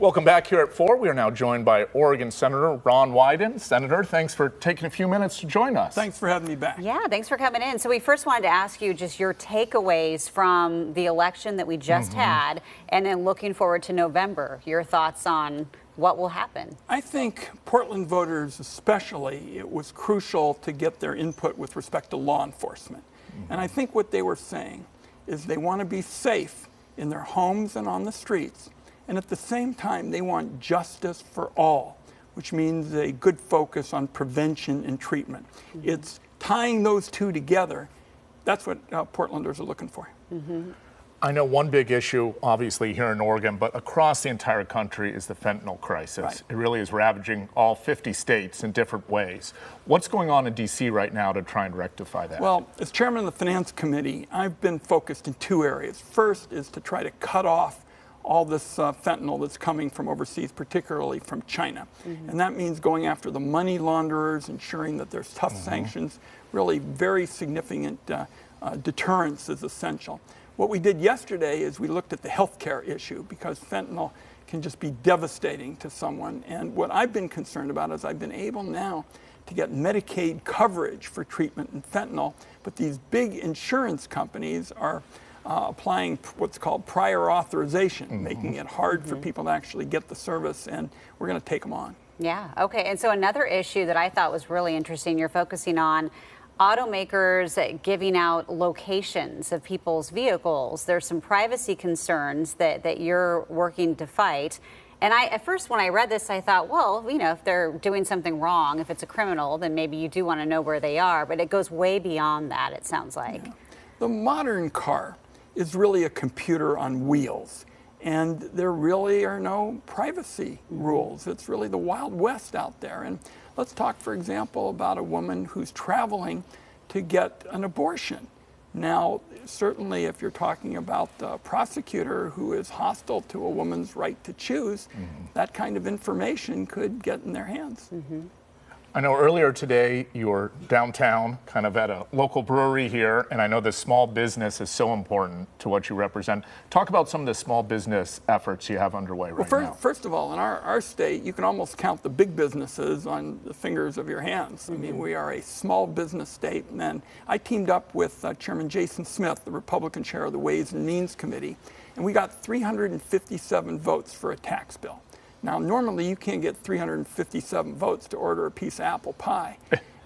Welcome back here at 4. We are now joined by Oregon Senator Ron Wyden. Senator, thanks for taking a few minutes to join us. Thanks for having me back. Yeah, thanks for coming in. So we first wanted to ask you just your takeaways from the election that we just had, and then looking forward to November, your thoughts on what will happen. I think Portland voters especially, it was crucial to get their input with respect to law enforcement. And I think what they were saying is they want to be safe in their homes and on the streets. And at the same time, they want justice for all, which means a good focus on prevention and treatment. It's tying those two together. That's what Portlanders are looking for. I know one big issue, obviously, here in Oregon, but across the entire country is the fentanyl crisis. Right. It really is ravaging all 50 states in different ways. What's going on in D.C. right now to try and rectify that? Well, as chairman of the Finance Committee, I've been focused in two areas. First is to try to cut off all this fentanyl that's coming from overseas, particularly from China. And that means going after the money launderers, ensuring that there's tough sanctions. Really very significant deterrence is essential. What we did yesterday is we looked at the healthcare issue, because fentanyl can just be devastating to someone. And what I've been concerned about is I've been able now to get Medicaid coverage for treatment in fentanyl, but these big insurance companies are applying what's called prior authorization, making it hard for people to actually get the service, and we're going to take them on. Yeah, okay. And so another issue that I thought was really interesting, you're focusing on automakers giving out locations of people's vehicles. There's some privacy concerns that you're working to fight. And at first, when I read this, I thought, well, you know, if they're doing something wrong, if it's a criminal, then maybe you do want to know where they are. But it goes way beyond that, it sounds like. Yeah. The modern car is really a computer on wheels, and there really are no privacy rules. It's really the Wild West out there. And let's talk, for example, about a woman who's traveling to get an abortion. Now, certainly if you're talking about the prosecutor who is hostile to a woman's right to choose, that kind of information could get in their hands. I know earlier today you were downtown, kind of at a local brewery here, and I know the small business is so important to what you represent. Talk about some of the small business efforts you have underway right now. First of all, in our state, you can almost count the big businesses on the fingers of your hands. I mean, we are a small business state, and then I teamed up with Chairman Jason Smith, the Republican chair of the Ways and Means Committee, and we got 357 votes for a tax bill. Now, normally you can't get 357 votes to order a piece of apple pie.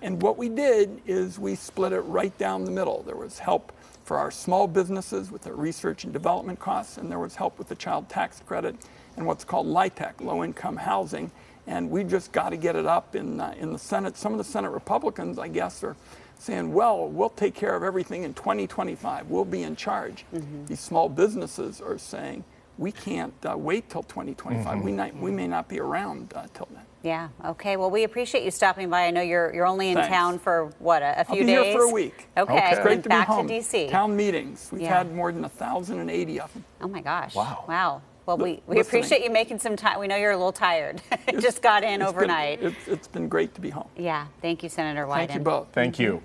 And what we did is we split it right down the middle. There was help for our small businesses with their research and development costs, and there was help with the child tax credit and what's called LIHTC, low-income housing. And we just got to get it up in the Senate. Some of the Senate Republicans, I guess, are saying, well, we'll take care of everything in 2025. We'll be in charge. These small businesses are saying, we can't wait till 2025. We may not be around till then. Yeah, okay. Well, we appreciate you stopping by. I know you're only in town for, what, a few days? I'll be here for a week. Okay, It's great to back be home. to D.C. Town meetings. We've had more than 1,080 of them. Oh, my gosh. Wow. Wow. Well, we appreciate you making some time. We know you're a little tired. Just got in overnight. It's been great to be home. Yeah. Thank you, Senator Wyden. Thank you both. Thank you.